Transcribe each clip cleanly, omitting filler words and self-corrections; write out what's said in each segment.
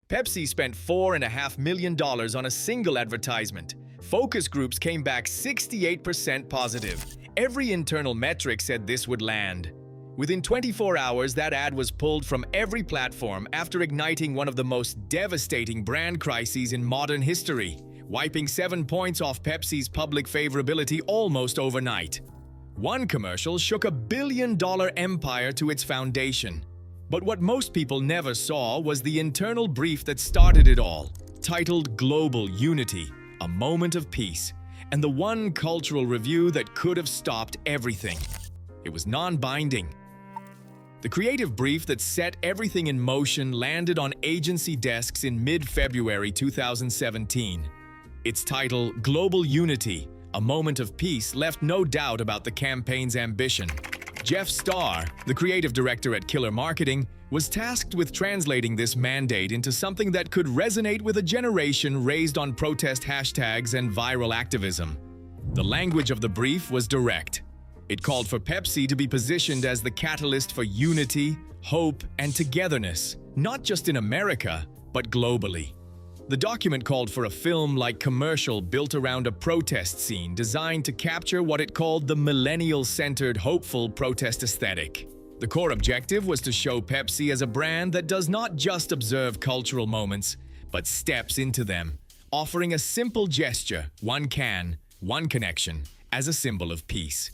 Pepsi spent $4.5 million on a single advertisement. Focus groups came back 68% positive. Every internal metric said this would land. Within 24 hours, that ad was pulled from every platform after igniting one of the most devastating brand crises in modern history, wiping 7 points off Pepsi's public favorability almost overnight. One commercial shook a billion-dollar empire to its foundation. But what most people never saw was the internal brief that started it all, titled Global Unity, a Moment of Peace, and the one cultural review that could have stopped everything. It was non-binding. The creative brief that set everything in motion landed on agency desks in mid-February 2017. Its title, Global Unity, a Moment of Peace, left no doubt about the campaign's ambition. Jeff Starr, the creative director at Killer Marketing, was tasked with translating this mandate into something that could resonate with a generation raised on protest hashtags and viral activism. The language of the brief was direct. It called for Pepsi to be positioned as the catalyst for unity, hope, and togetherness, not just in America, but globally. The document called for a film-like commercial built around a protest scene designed to capture what it called the millennial-centered, hopeful protest aesthetic. The core objective was to show Pepsi as a brand that does not just observe cultural moments, but steps into them, offering a simple gesture, one can, one connection, as a symbol of peace.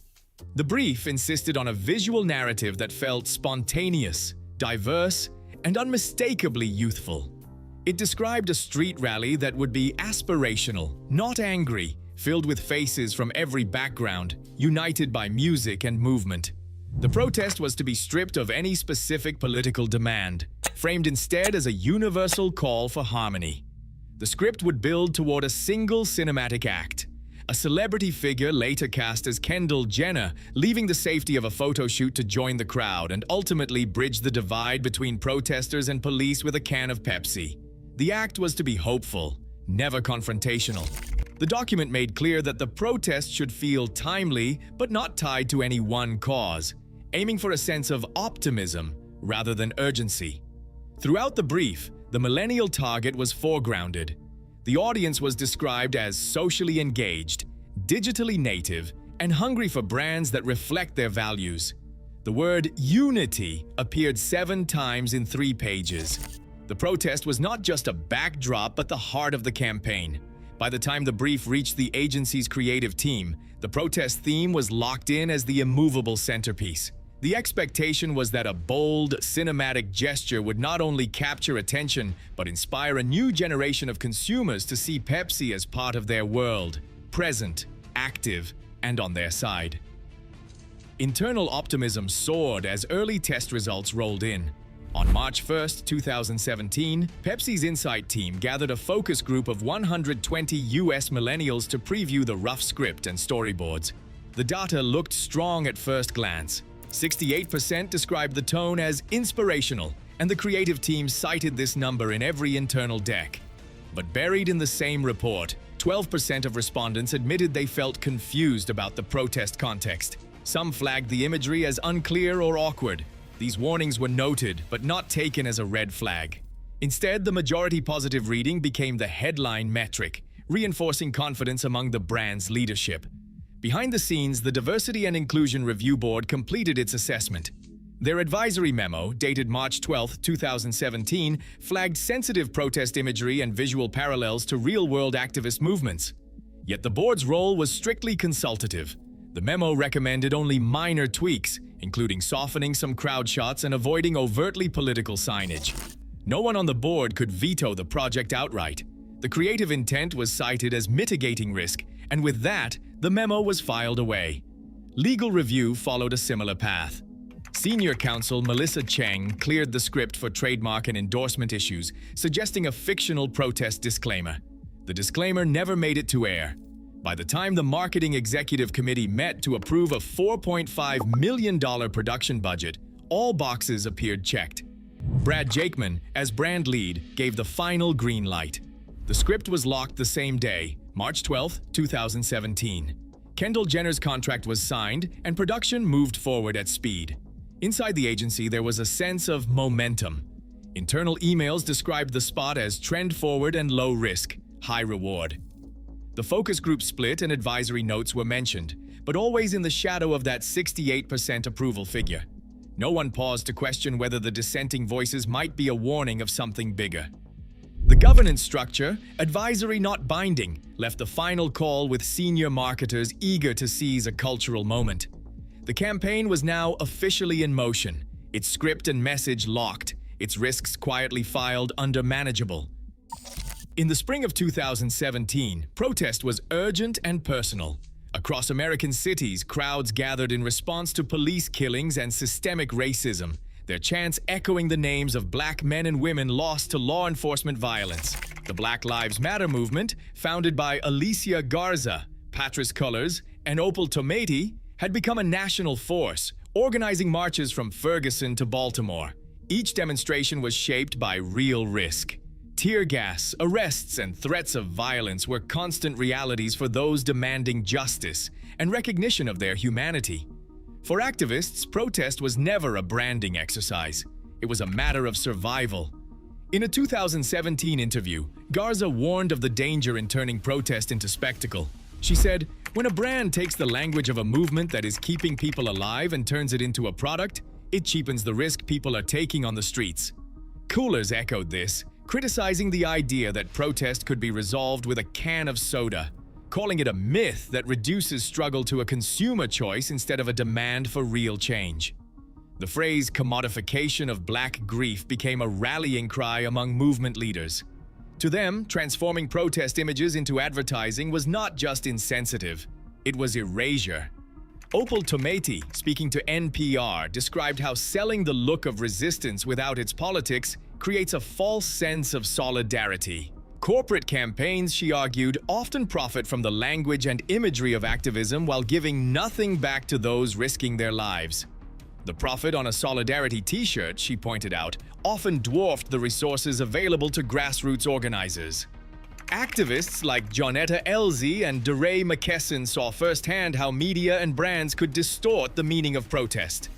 The brief insisted on a visual narrative that felt spontaneous, diverse, and unmistakably youthful. It described a street rally that would be aspirational, not angry, filled with faces from every background, united by music and movement. The protest was to be stripped of any specific political demand, framed instead as a universal call for harmony. The script would build toward a single cinematic act. A celebrity figure later cast as Kendall Jenner, leaving the safety of a photo shoot to join the crowd and ultimately bridge the divide between protesters and police with a can of Pepsi. The act was to be hopeful, never confrontational. The document made clear that the protest should feel timely but not tied to any one cause, aiming for a sense of optimism rather than urgency. Throughout the brief, the millennial target was foregrounded. The audience was described as socially engaged, digitally native, and hungry for brands that reflect their values. The word unity appeared 7 times in 3 pages. The protest was not just a backdrop, but the heart of the campaign. By the time the brief reached the agency's creative team, the protest theme was locked in as the immovable centerpiece. The expectation was that a bold, cinematic gesture would not only capture attention, but inspire a new generation of consumers to see Pepsi as part of their world, present, active, and on their side. Internal optimism soared as early test results rolled in. On March 1, 2017, Pepsi's Insight team gathered a focus group of 120 US millennials to preview the rough script and storyboards. The data looked strong at first glance. 68% described the tone as inspirational, and the creative team cited this number in every internal deck. But buried in the same report, 12% of respondents admitted they felt confused about the protest context. Some flagged the imagery as unclear or awkward. These warnings were noted, but not taken as a red flag. Instead, the majority positive reading became the headline metric, reinforcing confidence among the brand's leadership. Behind the scenes, the Diversity and Inclusion Review Board completed its assessment. Their advisory memo, dated March 12, 2017, flagged sensitive protest imagery and visual parallels to real-world activist movements. Yet the board's role was strictly consultative. The memo recommended only minor tweaks, including softening some crowd shots and avoiding overtly political signage. No one on the board could veto the project outright. The creative intent was cited as mitigating risk, and with that, the memo was filed away. Legal review followed a similar path. Senior counsel Melissa Cheng cleared the script for trademark and endorsement issues, suggesting a fictional protest disclaimer. The disclaimer never made it to air. By the time the Marketing Executive Committee met to approve a $4.5 million production budget, all boxes appeared checked. Brad Jakeman, as brand lead, gave the final green light. The script was locked the same day, March 12, 2017. Kendall Jenner's contract was signed, and production moved forward at speed. Inside the agency, there was a sense of momentum. Internal emails described the spot as trend-forward and low risk, high reward. The focus group split and advisory notes were mentioned, but always in the shadow of that 68% approval figure. No one paused to question whether the dissenting voices might be a warning of something bigger. The governance structure, advisory not binding, left the final call with senior marketers eager to seize a cultural moment. The campaign was now officially in motion, its script and message locked, its risks quietly filed under manageable. In the spring of 2017, protest was urgent and personal. Across American cities, crowds gathered in response to police killings and systemic racism, their chants echoing the names of black men and women lost to law enforcement violence. The Black Lives Matter movement, founded by Alicia Garza, Patrisse Cullors, and Opal Tometi, had become a national force, organizing marches from Ferguson to Baltimore. Each demonstration was shaped by real risk. Tear gas, arrests, and threats of violence were constant realities for those demanding justice and recognition of their humanity. For activists, protest was never a branding exercise. It was a matter of survival. In a 2017 interview, Garza warned of the danger in turning protest into spectacle. She said, "When a brand takes the language of a movement that is keeping people alive and turns it into a product, it cheapens the risk people are taking on the streets." Cullors echoed this, criticizing the idea that protest could be resolved with a can of soda, calling it a myth that reduces struggle to a consumer choice instead of a demand for real change. The phrase commodification of black grief became a rallying cry among movement leaders. To them, transforming protest images into advertising was not just insensitive, it was erasure. Opal Tometi, speaking to NPR, described how selling the look of resistance without its politics creates a false sense of solidarity. Corporate campaigns, she argued, often profit from the language and imagery of activism while giving nothing back to those risking their lives. The profit on a solidarity t-shirt, she pointed out, often dwarfed the resources available to grassroots organizers. Activists like Jonetta Elzie and DeRay McKesson saw firsthand how media and brands could distort the meaning of protest.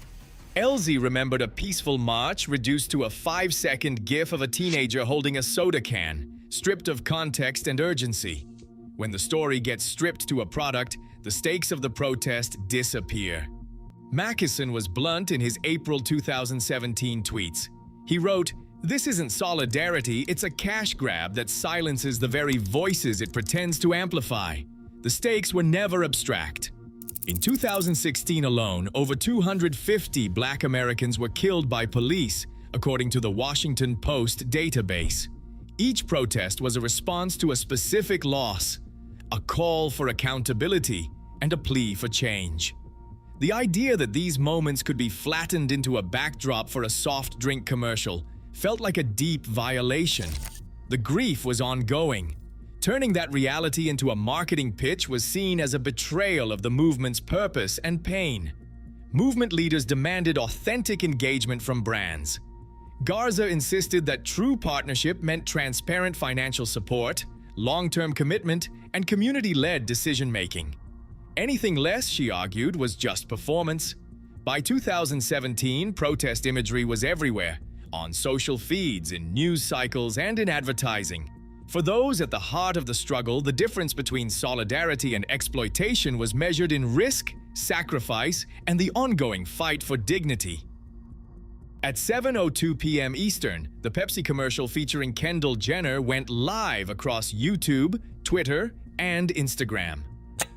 Elzie remembered a peaceful march reduced to a 5-second gif of a teenager holding a soda can, stripped of context and urgency. When the story gets stripped to a product, the stakes of the protest disappear. McKesson was blunt in his April 2017 tweets. He wrote, "This isn't solidarity, it's a cash grab that silences the very voices it pretends to amplify." The stakes were never abstract. In 2016 alone, over 250 Black Americans were killed by police, according to the Washington Post database. Each protest was a response to a specific loss, a call for accountability, and a plea for change. The idea that these moments could be flattened into a backdrop for a soft drink commercial felt like a deep violation. The grief was ongoing. Turning that reality into a marketing pitch was seen as a betrayal of the movement's purpose and pain. Movement leaders demanded authentic engagement from brands. Garza insisted that true partnership meant transparent financial support, long-term commitment, and community-led decision-making. Anything less, she argued, was just performance. By 2017, protest imagery was everywhere, on social feeds, in news cycles, and in advertising. For those at the heart of the struggle, the difference between solidarity and exploitation was measured in risk, sacrifice, and the ongoing fight for dignity. At 7:02 p.m. Eastern, the Pepsi commercial featuring Kendall Jenner went live across YouTube, Twitter, and Instagram.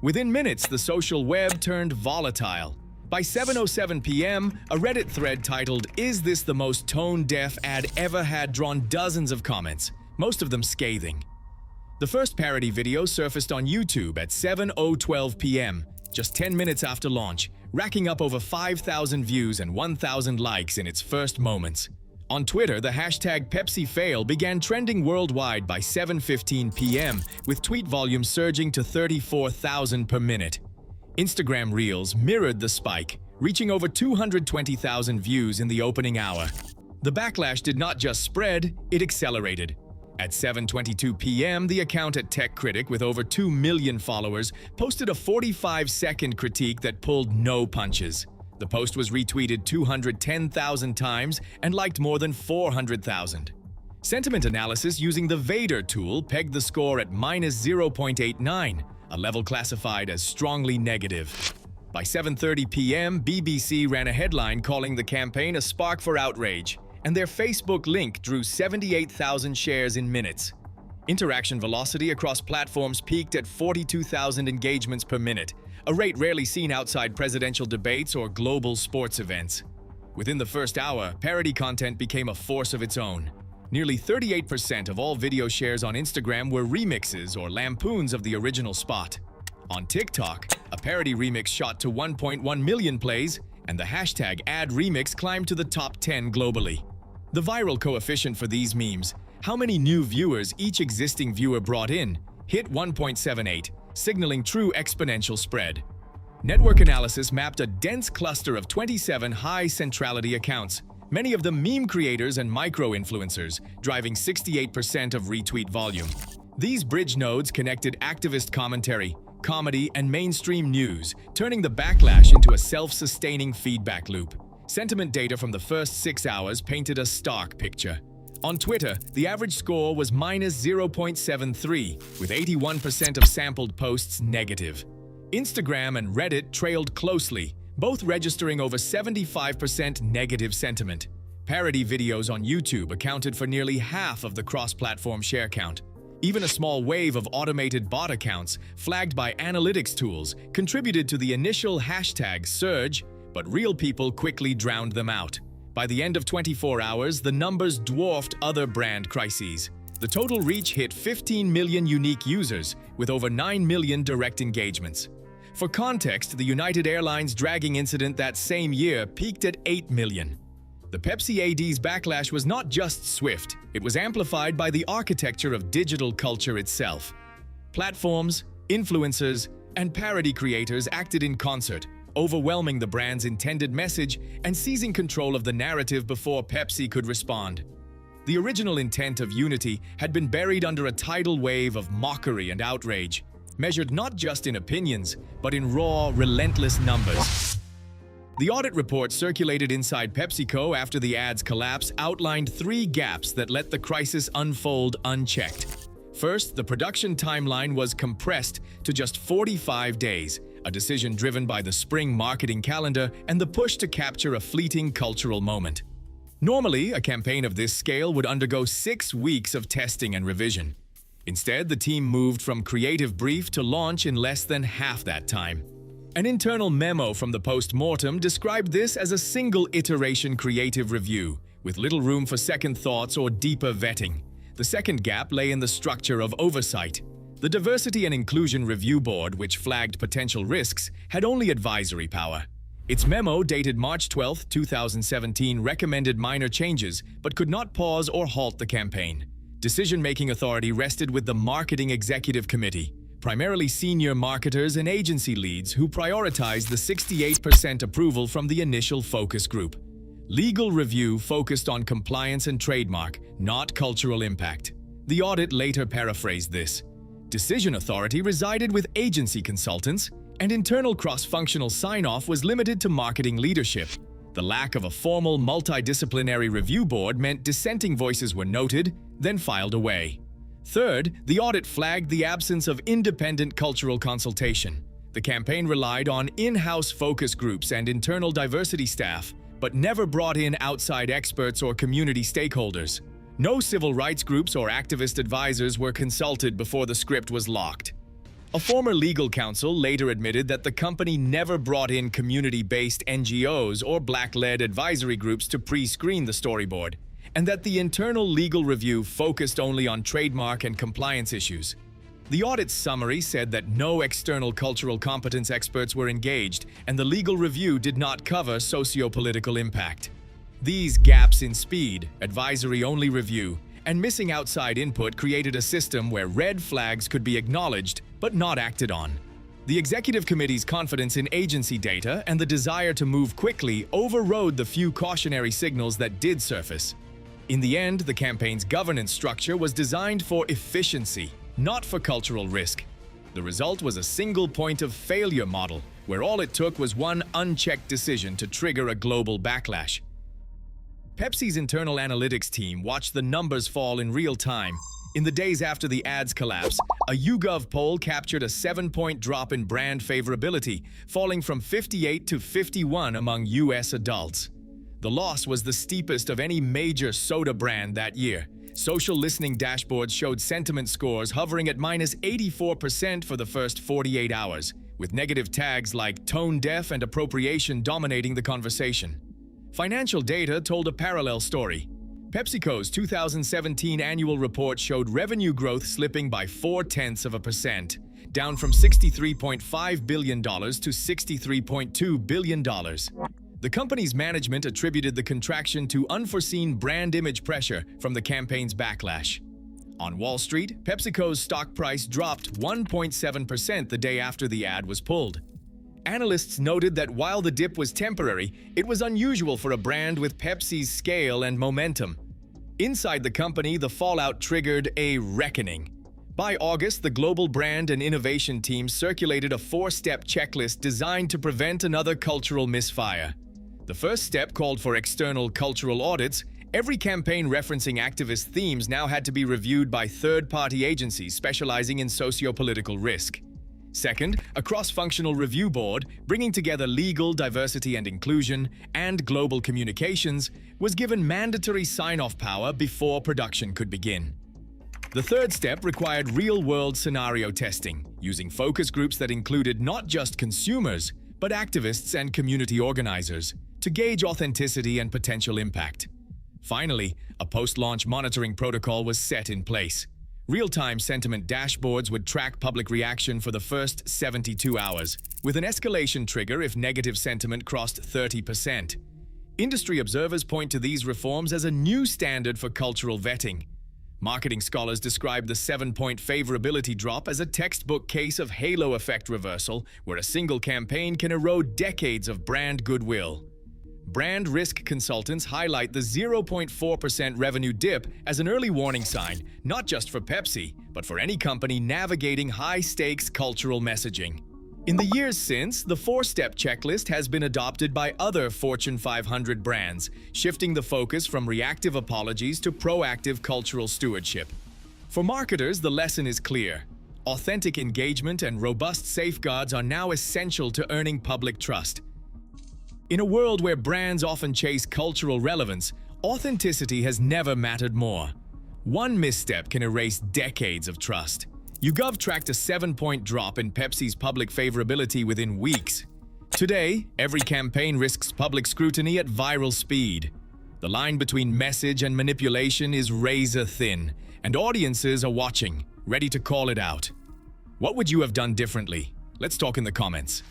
Within minutes, the social web turned volatile. By 7:07 p.m., a Reddit thread titled, "Is this the most tone-deaf ad ever?" had drawn dozens of comments, most of them scathing. The first parody video surfaced on YouTube at 7:12 p.m., just 10 minutes after launch, racking up over 5,000 views and 1,000 likes in its first moments. On Twitter, the hashtag #PepsiFail began trending worldwide by 7:15 p.m., with tweet volume surging to 34,000 per minute. Instagram Reels mirrored the spike, reaching over 220,000 views in the opening hour. The backlash did not just spread, it accelerated. At 7:22 p.m., the account at Tech Critic, with over 2 million followers, posted a 45-second critique that pulled no punches. The post was retweeted 210,000 times and liked more than 400,000. Sentiment analysis using the Vader tool pegged the score at -0.89, a level classified as strongly negative. By 7:30 p.m., BBC ran a headline calling the campaign a spark for outrage, and their Facebook link drew 78,000 shares in minutes. Interaction velocity across platforms peaked at 42,000 engagements per minute, a rate rarely seen outside presidential debates or global sports events. Within the first hour, parody content became a force of its own. Nearly 38% of all video shares on Instagram were remixes or lampoons of the original spot. On TikTok, a parody remix shot to 1.1 million plays, and the hashtag #AdRemix climbed to the top 10 globally. The viral coefficient for these memes, how many new viewers each existing viewer brought in, hit 1.78, signaling true exponential spread. Network analysis mapped a dense cluster of 27 high-centrality accounts, many of them meme creators and micro-influencers, driving 68% of retweet volume. These bridge nodes connected activist commentary, comedy, and mainstream news, turning the backlash into a self-sustaining feedback loop. Sentiment data from the first 6 hours painted a stark picture. On Twitter, the average score was -0.73, with 81% of sampled posts negative. Instagram and Reddit trailed closely, both registering over 75% negative sentiment. Parody videos on YouTube accounted for nearly half of the cross-platform share count. Even a small wave of automated bot accounts, flagged by analytics tools, contributed to the initial hashtag surge, but real people quickly drowned them out. By the end of 24 hours, the numbers dwarfed other brand crises. The total reach hit 15 million unique users, with over 9 million direct engagements. For context, the United Airlines dragging incident that same year peaked at 8 million. The Pepsi AD's backlash was not just swift, it was amplified by the architecture of digital culture itself. Platforms, influencers, and parody creators acted in concert, overwhelming the brand's intended message and seizing control of the narrative before Pepsi could respond. The original intent of unity had been buried under a tidal wave of mockery and outrage, measured not just in opinions, but in raw, relentless numbers. The audit report circulated inside PepsiCo after the ad's collapse outlined 3 gaps that let the crisis unfold unchecked. First, the production timeline was compressed to just 45 days, a decision driven by the spring marketing calendar and the push to capture a fleeting cultural moment. Normally, a campaign of this scale would undergo 6 weeks of testing and revision. Instead, the team moved from creative brief to launch in less than half that time. An internal memo from the post-mortem described this as a single-iteration creative review, with little room for second thoughts or deeper vetting. The second gap lay in the structure of oversight. The Diversity and Inclusion Review Board, which flagged potential risks, had only advisory power. Its memo, dated March 12, 2017, recommended minor changes, but could not pause or halt the campaign. Decision-making authority rested with the Marketing Executive Committee, primarily senior marketers and agency leads who prioritized the 68% approval from the initial focus group. Legal review focused on compliance and trademark, not cultural impact. The audit later paraphrased this. Decision authority resided with agency consultants, and internal cross-functional sign-off was limited to marketing leadership. The lack of a formal multidisciplinary review board meant dissenting voices were noted, then filed away. Third, the audit flagged the absence of independent cultural consultation. The campaign relied on in-house focus groups and internal diversity staff, but never brought in outside experts or community stakeholders. No civil rights groups or activist advisors were consulted before the script was locked. A former legal counsel later admitted that the company never brought in community-based NGOs or Black-led advisory groups to pre-screen the storyboard, and that the internal legal review focused only on trademark and compliance issues. The audit's summary said that no external cultural competence experts were engaged, and the legal review did not cover socio-political impact. These gaps in speed, advisory-only review, and missing outside input created a system where red flags could be acknowledged but not acted on. The executive committee's confidence in agency data and the desire to move quickly overrode the few cautionary signals that did surface. In the end, the campaign's governance structure was designed for efficiency, not for cultural risk. The result was a single point of failure model, where all it took was one unchecked decision to trigger a global backlash. Pepsi's internal analytics team watched the numbers fall in real time. In the days after the ad's collapse, a YouGov poll captured a 7-point drop in brand favorability, falling from 58 to 51 among US adults. The loss was the steepest of any major soda brand that year. Social listening dashboards showed sentiment scores hovering at -84% for the first 48 hours, with negative tags like tone deaf and appropriation dominating the conversation. Financial data told a parallel story. PepsiCo's 2017 annual report showed revenue growth slipping by 0.4%, down from $63.5 billion to $63.2 billion. The company's management attributed the contraction to unforeseen brand image pressure from the campaign's backlash. On Wall Street, PepsiCo's stock price dropped 1.7% the day after the ad was pulled. Analysts noted that while the dip was temporary, it was unusual for a brand with Pepsi's scale and momentum. Inside the company, the fallout triggered a reckoning. By August, the global brand and innovation team circulated a 4-step checklist designed to prevent another cultural misfire. The first step called for external cultural audits. Every campaign referencing activist themes now had to be reviewed by third-party agencies specializing in socio-political risk. Second, a cross-functional review board, bringing together legal, diversity and inclusion, and global communications, was given mandatory sign-off power before production could begin. The third step required real-world scenario testing, using focus groups that included not just consumers, but activists and community organizers, to gauge authenticity and potential impact. Finally, a post-launch monitoring protocol was set in place. Real-time sentiment dashboards would track public reaction for the first 72 hours, with an escalation trigger if negative sentiment crossed 30%. Industry observers point to these reforms as a new standard for cultural vetting. Marketing scholars describe the 7-point favorability drop as a textbook case of halo effect reversal, where a single campaign can erode decades of brand goodwill. Brand risk consultants highlight the 0.4% revenue dip as an early warning sign, not just for Pepsi, but for any company navigating high-stakes cultural messaging. In the years since, the 4-step checklist has been adopted by other Fortune 500 brands, shifting the focus from reactive apologies to proactive cultural stewardship. For marketers, the lesson is clear. Authentic engagement and robust safeguards are now essential to earning public trust. In a world where brands often chase cultural relevance, authenticity has never mattered more. One misstep can erase decades of trust. YouGov tracked a 7-point drop in Pepsi's public favorability within weeks. Today, every campaign risks public scrutiny at viral speed. The line between message and manipulation is razor thin, and audiences are watching, ready to call it out. What would you have done differently? Let's talk in the comments.